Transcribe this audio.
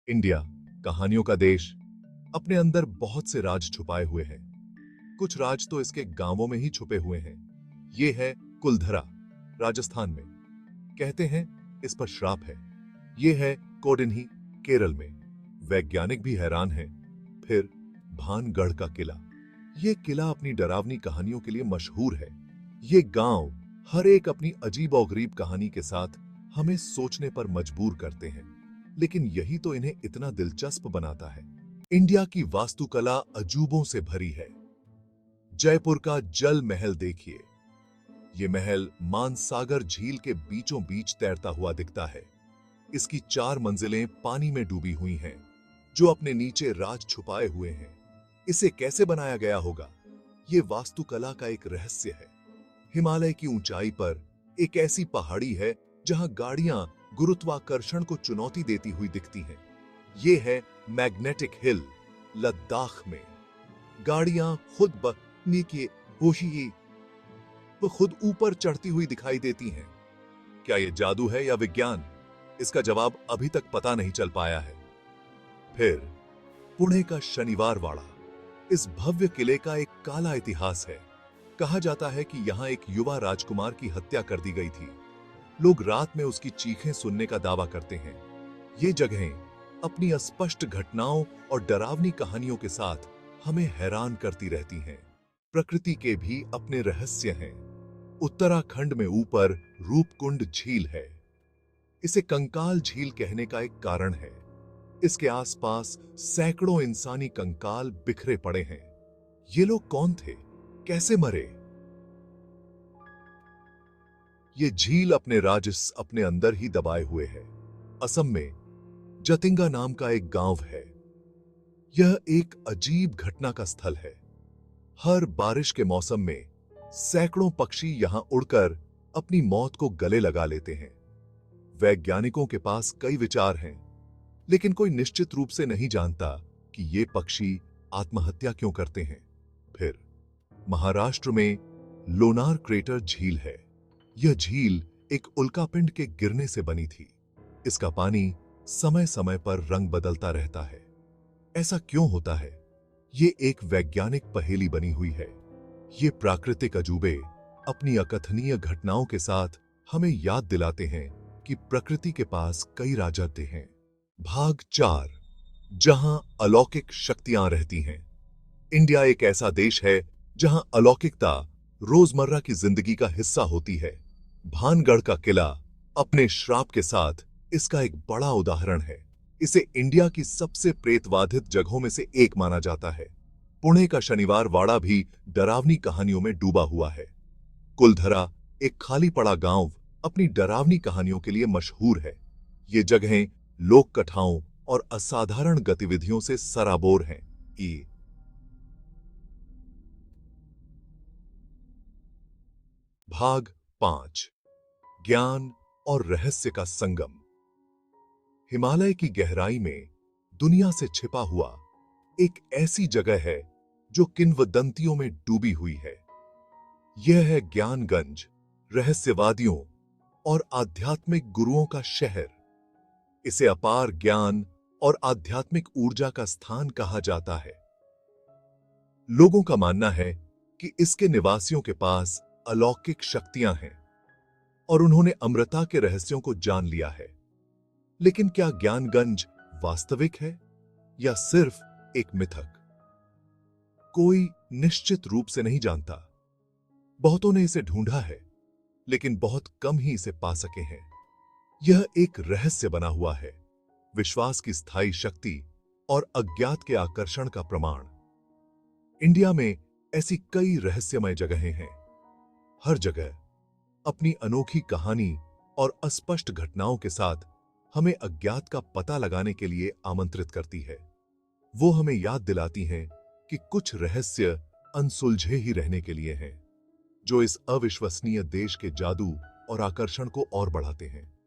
India, कहानियों का देश, अपने अंदर बहुत से राज छुपाए हुए हैं। कुछ राज तो इसके गांवों में ही छुपे हुए हैं। ये है कुलधरा, राजस्थान में। कहते हैं इस पर श्राप है। ये है कोडिन्ही, केरल में। वैज्ञानिक भी हैरान हैं। फिर भानगढ़ का किला। ये किला अपनी डरावनी कहानियों के लिए मशहूर है। ये गांव हर एक अपनी अजीबोगरीब कहानी के साथ हमें सोचने पर मजबूर करते हैं। लेकिन यही तो इन्हें इतना दिलचस्प बनाता है। इंडिया की वास्तुकला अजूबों से भरी है। जयपुर का जल महल देखिए। ये महल मानसागर झील के बीचों बीच तैरता हुआ दिखता है। इसकी 4 मंजिलें पानी में डूबी हुई हैं, जो अपने नीचे राज छुपाए हुए हैं। इसे कैसे बनाया गया होगा? ये वास्तुकला का एक रहस्य है। हिमालय की ऊंचाई पर एक ऐसी पहाड़ी है जहां गाड़ियां गुरुत्वाकर्षण को चुनौती देती हुई दिखती हैं। ये है मैग्नेटिक हिल, लद्दाख में। गाड़ियां खुद ब नीचे होशी वो खुद ऊपर चढ़ती हुई दिखाई देती हैं। क्या ये जादू है या विज्ञान? इसका जवाब अभी तक पता नहीं चल पाया है। फिर पुणे का शनिवार वाड़ा। इस भव्य किले का एक काला इतिहास है। कहा जाता है कि यहां एक युवा राजकुमार की हत्या कर दी गई थी। लोग रात में उसकी चीखें सुनने का दावा करते हैं। ये जगहें अपनी अस्पष्ट घटनाओं और डरावनी कहानियों के साथ हमें हैरान करती रहती हैं। प्रकृति के भी अपने रहस्य हैं। उत्तराखंड में ऊपर रूपकुंड झील है। इसे कंकाल झील कहने का एक कारण है। इसके आसपास सैकड़ों इंसानी कंकाल बिखरे पड़े हैं। ये लोग कौन थे? कैसे मरे? ये झील अपने राजस अपने अंदर ही दबाए हुए है। असम में जतिंगा नाम का एक गांव है। यह एक अजीब घटना का स्थल है। हर बारिश के मौसम में सैकड़ों पक्षी यहां उड़कर अपनी मौत को गले लगा लेते हैं। वैज्ञानिकों के पास कई विचार हैं, लेकिन कोई निश्चित रूप से नहीं जानता कि ये पक्षी आत्महत्या क्यों करते हैं। फिर महाराष्ट्र में लोनार क्रेटर झील है। यह झील एक उल्कापिंड के गिरने से बनी थी। इसका पानी समय समय पर रंग बदलता रहता है। ऐसा क्यों होता है? ये एक वैज्ञानिक पहेली बनी हुई है। ये प्राकृतिक अजूबे अपनी अकथनीय घटनाओं के साथ हमें याद दिलाते हैं कि प्रकृति के पास कई राजत्व हैं। भाग 4, जहां अलौकिक शक्तियां रहती हैं। इंडिया एक ऐसा देश है जहां अलौकिकता रोजमर्रा की जिंदगी का हिस्सा होती है। भानगढ़ का किला अपने श्राप के साथ इसका एक बड़ा उदाहरण है। इसे इंडिया की सबसे प्रेतवाधित जगहों में से एक माना जाता है। पुणे का शनिवार वाड़ा भी डरावनी कहानियों में डूबा हुआ है। कुलधरा, एक खाली पड़ा गांव, अपनी डरावनी कहानियों के लिए मशहूर है। ये जगहें लोक कथाओं और असाधारण गतिविधियों से सराबोर हैं। भाग 5, ज्ञान और रहस्य का संगम। हिमालय की गहराई में दुनिया से छिपा हुआ एक ऐसी जगह है जो किंवदंतियों में डूबी हुई है। यह है ज्ञानगंज, रहस्यवादियों और आध्यात्मिक गुरुओं का शहर। इसे अपार ज्ञान और आध्यात्मिक ऊर्जा का स्थान कहा जाता है। लोगों का मानना है कि इसके निवासियों के पास अलौकिक शक्तियां हैं और उन्होंने अमृता के रहस्यों को जान लिया है। लेकिन क्या ज्ञानगंज वास्तविक है या सिर्फ एक मिथक? कोई निश्चित रूप से नहीं जानता। बहुतों ने इसे ढूंढा है, लेकिन बहुत कम ही इसे पा सके हैं। यह एक रहस्य बना हुआ है, विश्वास की स्थायी शक्ति और अज्ञात के आकर्षण का प्रमाण। इंडिया में ऐसी कई रहस्यमय जगहें हैं। हर जगह अपनी अनोखी कहानी और अस्पष्ट घटनाओं के साथ हमें अज्ञात का पता लगाने के लिए आमंत्रित करती है। वो हमें याद दिलाती हैं कि कुछ रहस्य अनसुलझे ही रहने के लिए हैं, जो इस अविश्वसनीय देश के जादू और आकर्षण को और बढ़ाते हैं।